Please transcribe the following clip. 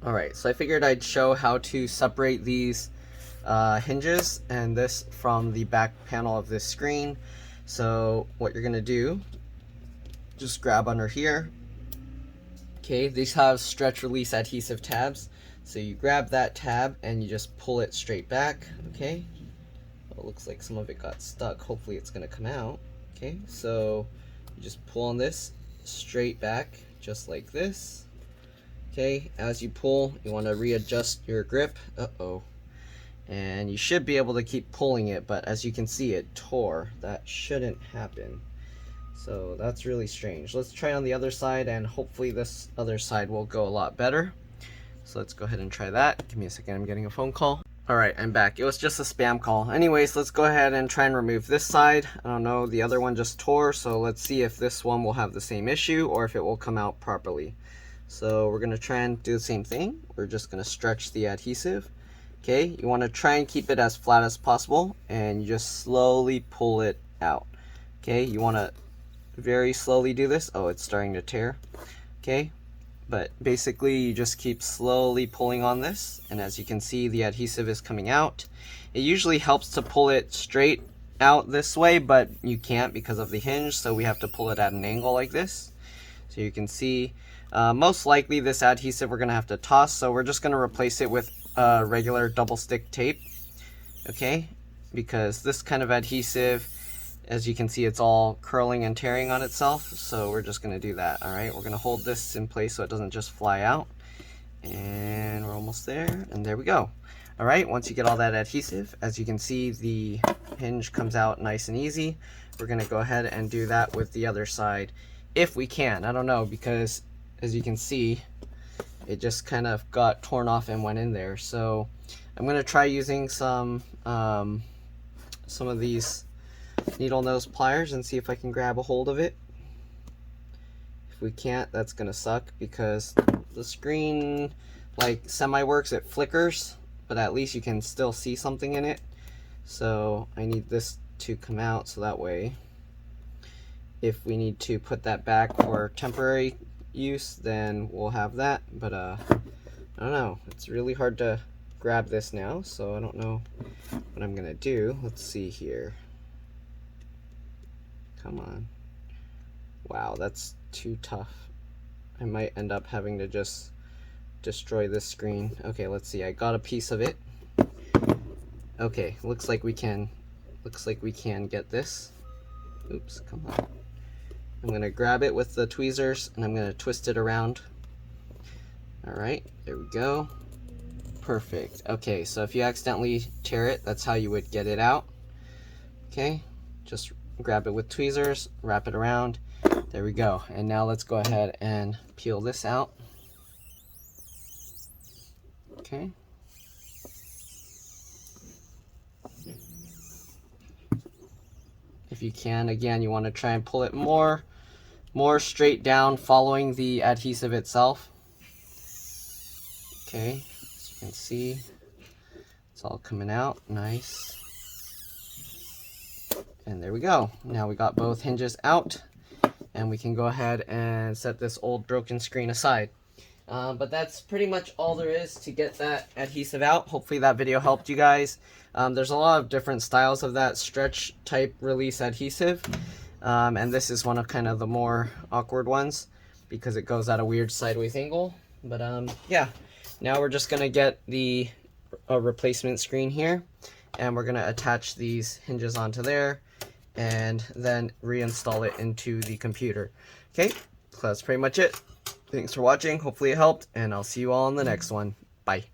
Alright, so I figured I'd show how to separate these hinges and this from the back panel of this screen. So what you're going to do, just grab under here. Okay, these have stretch release adhesive tabs. So you grab that tab and you just pull it straight back. Okay, well, it looks like some of it got stuck. Hopefully it's going to come out. Okay, so you just pull on this straight back just like this. Okay, as you pull, you want to readjust your grip. And you should be able to keep pulling it, but as you can see, it tore. That shouldn't happen. So that's really strange. Let's try on the other side, and hopefully this other side will go a lot better. So let's go ahead and try that. Give me a second, I'm getting a phone call. Alright, I'm back. It was just a spam call. Anyways, let's go ahead and try and remove this side. I don't know, the other one just tore, so let's see if this one will have the same issue or if it will come out properly. So we're going to try and do the same thing. We're just going to stretch the adhesive. Okay, you want to try and keep it as flat as possible, and you just slowly pull it out. Okay, you want to very slowly do this. Oh, it's starting to tear. Okay, but basically you just keep slowly pulling on this, and as you can see, the adhesive is coming out. It usually helps to pull it straight out this way, but you can't because of the hinge, so we have to pull it at an angle like this. So you can see most likely this adhesive we're going to have to toss, so we're just going to replace it with regular double stick tape. Okay, because this kind of adhesive, as you can see, it's all curling and tearing on itself, so we're just going to do that. Alright, we're going to hold this in place so it doesn't just fly out, and we're almost there, and there we go. Alright, once you get all that adhesive, as you can see, the hinge comes out nice and easy. We're going to go ahead and do that with the other side if we can. I don't know, because as you can see, it just kind of got torn off and went in there. So I'm going to try using some of these needle nose pliers and see if I can grab a hold of it. If we can't, that's going to suck, because the screen like semi works, it flickers, but at least you can still see something in it. So I need this to come out, so that way if we need to put that back for temporary use, then we'll have that. But I don't know, it's really hard to grab this now, so I don't know what I'm gonna do. Let's see here. Come on. Wow, that's too tough. I might end up having to just destroy this screen. Okay, let's see. I got a piece of it. Okay, looks like we can get this. Oops, come on. I'm going to grab it with the tweezers and I'm going to twist it around. Alright, there we go. Perfect. Okay, so if you accidentally tear it, that's how you would get it out. Okay, just grab it with tweezers, wrap it around. There we go. And now let's go ahead and peel this out. Okay. If you can, again, you want to try and pull it more straight down, following the adhesive itself. Okay, as you can see, it's all coming out nice. And there we go. Now we got both hinges out, and we can go ahead and set this old broken screen aside. But that's pretty much all there is to get that adhesive out. Hopefully that video helped you guys. There's a lot of different styles of that stretch type release adhesive. And this is one of kind of the more awkward ones because it goes at a weird sideways angle. But yeah, now we're just going to get the replacement screen here, and we're going to attach these hinges onto there and then reinstall it into the computer. Okay, so that's pretty much it. Thanks for watching. Hopefully it helped, and I'll see you all in the next one. Bye.